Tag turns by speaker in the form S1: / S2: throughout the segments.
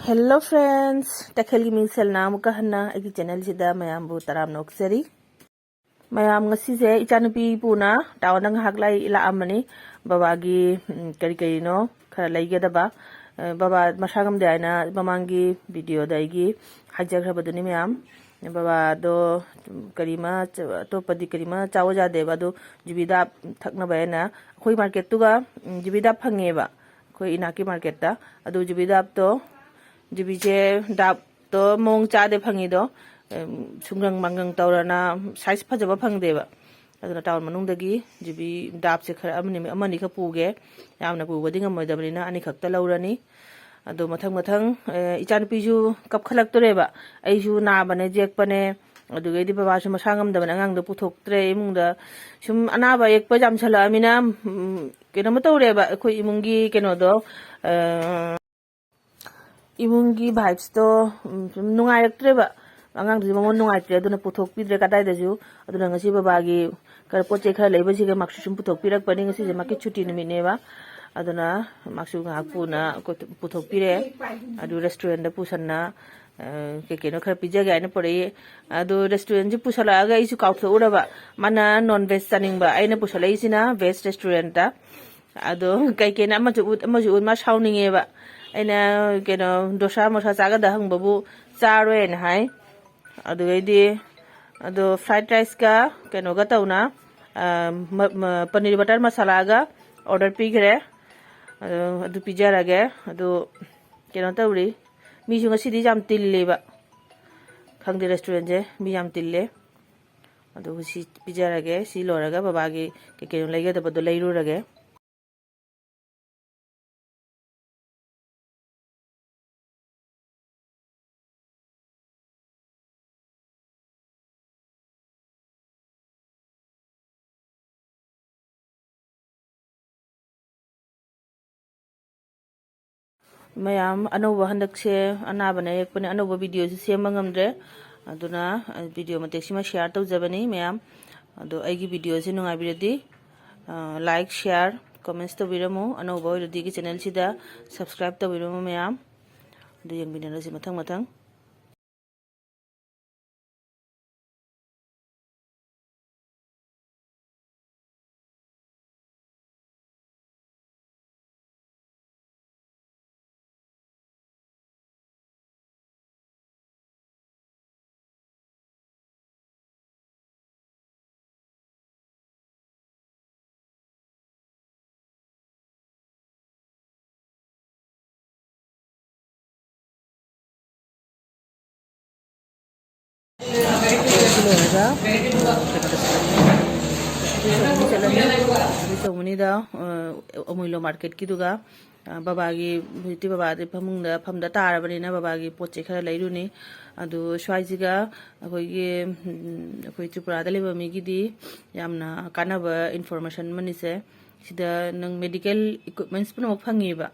S1: Hello friends, Takhelgi Mingsel na muka hana agi channel sida mayam bu taram nokseri. Mayam ngasi se ichanupi puna tawanang haglai ila amani babagi kari no khara laiga daba baba masagam de aina bamangi video daigi hajagra baduni mayam baba do karima to padi karima chawaja deba do jibida thakna bayana khoi market tuga jibida phangeba khoi inaki market ta adu jibida to जिबिजे दाब तो मोंग चादे fungi दो सुंगंग मंगंग तौरना size फजब फंगदेबा अदुना town मनुंगदगी जिबी दाब से खरा अमनि ख पुगे यामना पुगदि ngमोइदबनिना अनि खक्ता लौरनी अदो मथंग मथंग इचान पिजु कप खलक्तरेबा आइजु नाबने जेकपने अदुगैदि बाबासु मसांगमदबन अंगांगदो पुथोक्त्रे इमुंगदा सुम अनाबा एकपा जामछलामिना केनम तौरेबा अखोइ इमुंगी केनोदो इमुंगी vibes तो नुंगाइरक्त्रेबा अंगांगदि मंगोन नुंगाइत्रे अदुना पुथोकपिद्रे कदाइदजु अदुना ngasi babagi kar poche khara leibasiga maksu sum puthokpirakpani ngasi je makki chuti nimineba aduna maksu ngakpuna puthokpire adu restaurant da pusanna kekeno khara pijaga aina pore adu restaurant ji pusala aga isu kautho uraba mana non veg saningba aina pusala isina veg restaurant ta adu kaikena amaju ma sauningeba aina keno dosa mosa chaga da hangbabu charwe na hai adugaidi adu fried rice ka keno ga tauna paneer butter masala ga order pigre adu pizza rage adu keno tauri mi junga sidi jam tilleba khangde restaurant je mi jam tille adu si pizza rage si loraga babagi keno laiga da bodo leiru rage mayam anova handak se anabane ekpane anova video se semba ngamdre aduna video matek sima share tawjabani mayam ado aigi video se nungai biradi like share comments to biramu anova iradi ki channel sida subscribe to biramu mayam do yang binara se mathang mathang Munida Omulo market Kiduga Babagi Buti Babadi Pamunda Pamda Tarabanina Babagi Pocheka Lairuni Adu Shwaziga Tripura Deliver Migidi Yamna Kanaba information Manise Sida Nung medical equipments Puno Pangiba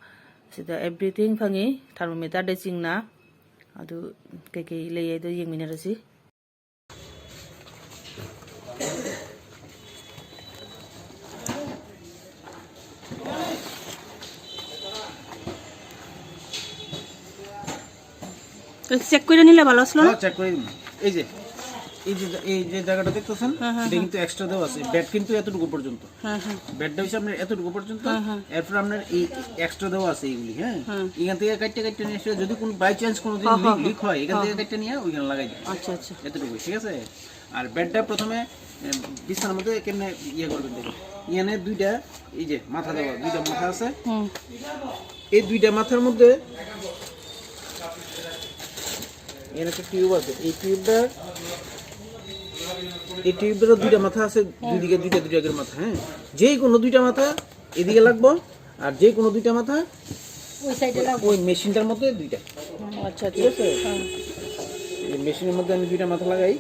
S1: Sida everything Pangi Thermometer Desing na Adu Keke Lay the Young Minerasi check করে নিলে ভালো আসলো না
S2: check করে দিন এই যে জায়গাটা দেখতেছেন এটা কিন্তু এক্সট্রা দেওয়া আছে বেড কিন্তু এতটুকু পর্যন্ত বেডটা হচ্ছে আপনার এতটুকু পর্যন্ত এরপর আপনার এই এক্সট্রা দেওয়া আছে এইগুলি এখান থেকে কাটতে নিয়ে এসে যদি কোনো বাই চান্স কোনো দিন লিক হয় এখান থেকে কাটতে নিয়ে ওইখানে লাগাই দিন
S1: আচ্ছা আচ্ছা
S2: এতটুকু ঠিক আছে আর বেডটা প্রথমে বিছানার মধ্যে কেমনে করবেন দেখুন এখানে দুইটা এই যে মাথা দেওয়া দুইটা মাথা আছে এই দুইটা মাথার মধ্যে এর একটা টিউব আছে এই টিউবটার দুইটা মাথা আছে দুই দিকে দুইটা মাথা যে কোনো দুইটা মাথা এদিকে লাগবে আর যে কোনো দুইটা মাথা
S1: ওই সাইডে লাগবে
S2: ওই মেশিনটার মধ্যে দুইটা
S1: আচ্ছা
S2: ঠিক আছে এই মেশিনের মধ্যে আমি দুইটা মাথা লাগাই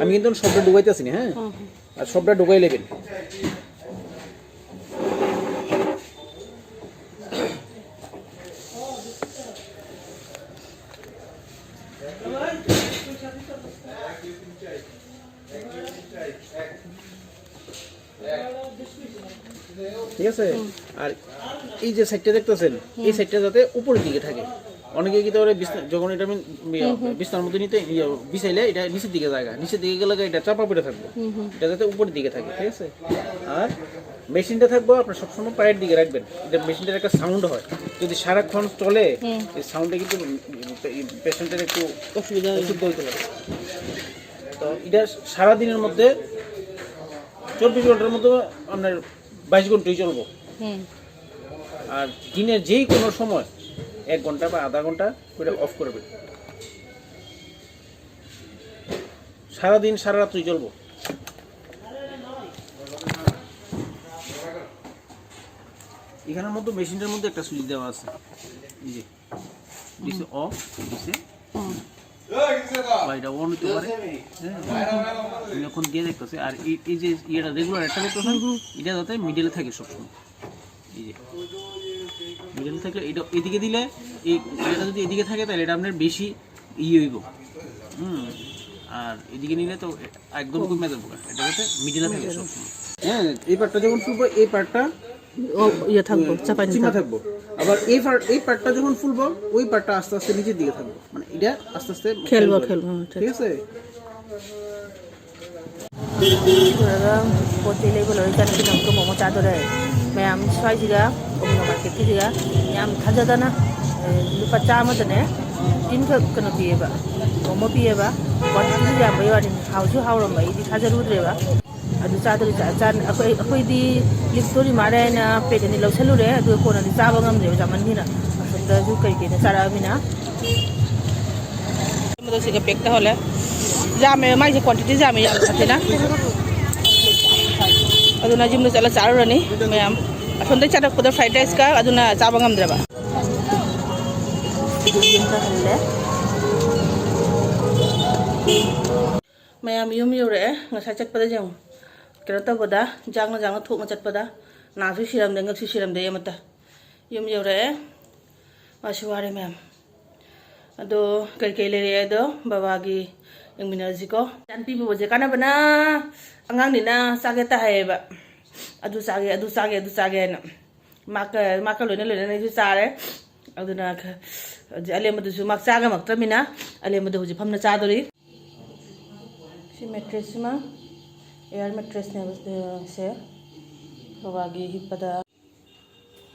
S2: আমি কিন্তু সবটা ঢুকাইতেছি না আর সবটা ঢুকাই নেবেন ঠিক আছে আর এই যে সাইডটা দেখতেছেন এই সাইডটা যাতে উপরের দিকে থাকে অনেকে কি করে যখন এটা বিছানার মধ্যে নিতে বিছাইলে এটা নিচের দিকে জায়গা নিচের দিকে গেলে এটা চাপা পড়ে থাকবে এটা যাতে উপরের দিকে থাকে ঠিক আছে আর মেশিনটা থাকবো আপনার সবসময় পায়ের দিকে রাখবেন এটা মেশিনটার একটা সাউন্ড হয় যদি সারাক্ষণ চলে এই সাউন্ডে কিন্তু পেশেন্টের একটু অসুবিধা হতে পারে তো এটা সারাদিনের মধ্যে 24 ঘন্টার মধ্যে আপনার 22 ঘন্টাই চলবো আর দিনের যেই কোনো সময় 1 ঘন্টা বা আধা ঘন্টা করে অফ করবে সারাদিন সারা রাত্রি চলবো এখানের মধ্যে মেশিনটার মধ্যে একটা সুইচ দেওয়া আছে এই যে দিছে অফ দিছে এটা অন হতে পারে এখন দিয়ে দেখতেছে আর এই যে ইয়েটা রেগুলার একটা দেখতেছেন এটা যাতে মিডলে থাকে সবসময় এই যে মিডলে থাকলে এটা এদিকে দিলে এই এটা যদি এদিকে থাকে তাহলে এটা আপনার বেশি হইব আর এদিকে নিলে তো একদম কমে যাবে এটা যাতে মিডলে থাকে সবসময় হ্যাঁ এই পার্টটা যখন ফুলবো এই পার্টটা
S1: ইয়ে থাকবো চাপাই
S2: চিমা থাকবো আবার এই পার্টটা যখন ফুলবো ওই পার্টটা আস্তে আস্তে নিচের দিকে থাকবো মানে এটা আস্তে আস্তে
S1: খেলবো
S2: ঠিক আছে
S1: ꯄꯣꯠ ꯆꯩ ꯂꯩꯕ ꯂꯣꯏꯔꯀꯥꯟꯗ ꯑꯃꯨꯛꯀ ꯃꯣꯃꯣ ꯆꯥꯗꯣꯔꯦ ꯃꯌꯥꯝ ꯁ꯭ꯋꯥꯏꯁꯤꯒ ꯀꯣꯝꯂꯥ ꯃꯥꯔꯀꯦꯠꯀꯤꯁꯤꯒ ꯌꯥꯝ ꯊꯥꯖꯗꯅ ꯂꯨꯄꯥ 100ꯗꯅꯦ ꯇꯤꯟꯈꯛ ꯀꯩꯅꯣ ꯄꯤꯌꯦꯕ ꯃꯣꯃꯣ ꯄꯤꯌꯦꯕ ꯀ꯭ꯋꯥꯟꯇꯤꯇꯤꯁꯨ ꯌꯥꯝꯕꯩ ꯋꯥꯅꯤ ꯍꯥꯎꯁꯨ ꯍꯥꯎꯔꯝꯕ ꯑꯩꯗꯤ ꯊꯥꯖꯔꯨꯗ꯭ꯔꯦꯕ ꯑꯗꯨ ꯑꯩꯈꯣꯏꯗꯤ ꯂꯤꯛꯇꯣꯔꯤ ꯃꯥꯜꯂꯦ ꯍꯥꯏꯅ ꯄ꯭ꯂꯦꯠ ꯑꯅꯤ ꯂꯧꯁꯜꯂꯨꯔꯦ ꯑꯗꯨꯒ ꯀꯣꯟꯅꯗꯤ ꯆꯥꯕ ꯉꯝꯗ꯭ꯔꯦꯕ ꯆꯥꯃꯟꯈꯤꯅ ꯑꯁꯣꯝꯗꯁꯨ ꯀꯩꯀꯩꯅꯣ ꯆꯥꯔꯛꯑꯃꯤꯅ ꯁꯤꯒ ꯄꯦꯛ ꯇꯧꯍꯜꯂꯦ ꯌꯥꯝꯃꯦ ꯃꯥꯏꯁꯦ ꯀ꯭ꯋꯥꯟꯇꯤꯇꯤꯁꯦ ꯌꯥꯝꯃꯦ ꯌꯥꯝ ꯐꯠꯇꯦꯅ ꯑꯗꯨꯅ ꯌꯨꯝꯗ ꯆꯠꯂ ꯆꯥꯔꯨꯔꯅꯤ ꯃꯌꯥꯝ ꯑꯁꯣꯝꯗꯩ ꯆꯠꯂꯛꯄꯗ ꯐ꯭ꯔꯥꯏഡ് ꯔꯥꯏꯁꯀ ꯑꯗꯨꯅ ꯆꯥꯕ ꯉꯝꯗ꯭ꯔꯕ ꯌꯨꯝꯗ ꯍꯜꯂꯦ ꯃꯌꯥꯝ ꯌꯨꯝ ꯌꯧꯔꯛꯑꯦ ꯉꯁꯥꯏ ꯆꯠꯄꯗ ꯌꯦꯡꯉꯨ ꯀꯩꯅꯣ ꯇꯧꯕꯗ ꯖꯥꯡꯅ ꯊꯣꯛꯅ ꯆꯠꯄꯗ ꯅꯥꯁꯨ ꯁꯤꯔꯝꯗꯦ ꯉꯛꯁꯨ ꯁꯤꯔꯝꯗꯦ ꯑꯃꯠꯇ ꯌꯨꯝ ꯌꯧꯔꯛꯑꯦ ꯋꯥꯁꯨ ꯋꯥꯔꯦ ꯃꯌꯥꯝ ꯑꯗꯣ ꯀꯩꯀꯩ ꯂꯩꯔꯛꯑꯦ ꯑꯗꯣ ꯕꯕꯥꯒꯤ ꯌꯦꯡꯃꯤꯟꯅꯔꯁꯤꯀꯣ ꯆꯥꯟ ꯄꯤꯕꯁꯦ ꯀꯥꯟꯅꯕꯅ ꯑꯉꯥꯡꯅꯤꯅ ꯆꯥꯒꯦꯇ ꯍꯥꯏꯌꯦꯕ ꯑꯗꯨ ꯆꯥꯒꯦ ꯍꯥꯏꯅ ꯃꯥꯀ ꯂꯣꯏꯅ ꯑꯩꯁꯨ ꯆꯥꯔꯦ ꯑꯗꯨꯅ ꯑꯂꯦꯝꯕꯗꯨꯁꯨ ꯃꯥꯛ ꯆꯥꯒꯃꯛꯇ꯭ꯔꯕꯅꯤꯅ ꯑꯂꯦꯝꯕꯗꯨ ꯍꯧꯖꯤꯛ ꯐꯝꯅ ꯆꯥꯗꯣꯔꯤ ꯁꯤ ꯃꯦꯇ꯭ꯔꯦꯁꯁꯤꯃ 에어 매트리스ꯅꯦꯕ ꯁꯦ ꯕꯕꯥꯒꯤ ꯍꯤꯞꯄꯗ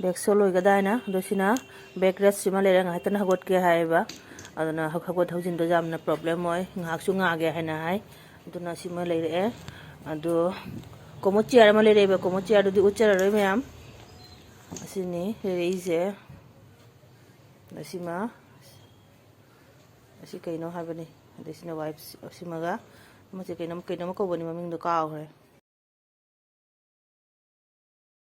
S1: ꯕꯦꯛ ꯁꯣꯜ ꯑꯣꯏꯒꯗꯥꯏꯅ ꯑꯗꯣ ꯁꯤꯅ ꯕꯦꯛ ꯔꯦꯁꯁꯤꯃ ꯂꯩꯔ ꯉꯥꯏꯍꯥꯛꯇꯪ ꯍꯧꯒꯠꯀꯦ ꯍꯥꯏꯌꯦꯕ ꯑꯗꯨꯅ ꯍꯧꯒꯠ ꯍꯧꯖꯤꯟꯗꯣ ꯌꯥꯝꯅ ꯄ꯭ꯔꯣꯕ꯭ꯂꯦꯝ ꯑꯣꯏ ꯉꯥꯏꯍꯥꯛꯁꯨ ꯉꯥꯒꯦ ꯍꯥꯏꯅ ꯍꯥꯏ ꯑꯗꯨꯅ ꯁꯤꯃ ꯂꯩꯔꯛꯑꯦ ꯑꯗꯣ ꯀꯣꯃꯣꯠ ꯆꯤꯌꯔ ꯑꯃ ꯂꯩꯔꯛꯑꯦꯕ ꯀꯣꯃꯣꯠ ꯆꯤꯌꯔꯗꯨꯗꯤ ꯎꯠꯆꯔꯔꯣꯏ ꯃꯌꯥꯝ ꯑꯁꯤꯅꯤ ꯂꯩꯔꯛꯏꯁꯦ ꯑꯁꯤꯃ ꯑꯁꯤ ꯀꯩꯅꯣ ꯍꯥꯏꯕꯅꯤ ꯑꯗꯩ ꯁꯤꯅ ꯋꯥꯏꯞ ꯁꯤꯃꯒ ꯃꯁꯤ ꯀꯩꯅꯣꯝ ꯀꯧꯕꯅꯤ ꯃꯃꯤꯡꯗꯣ ꯀꯥꯎꯈ꯭ꯔꯦ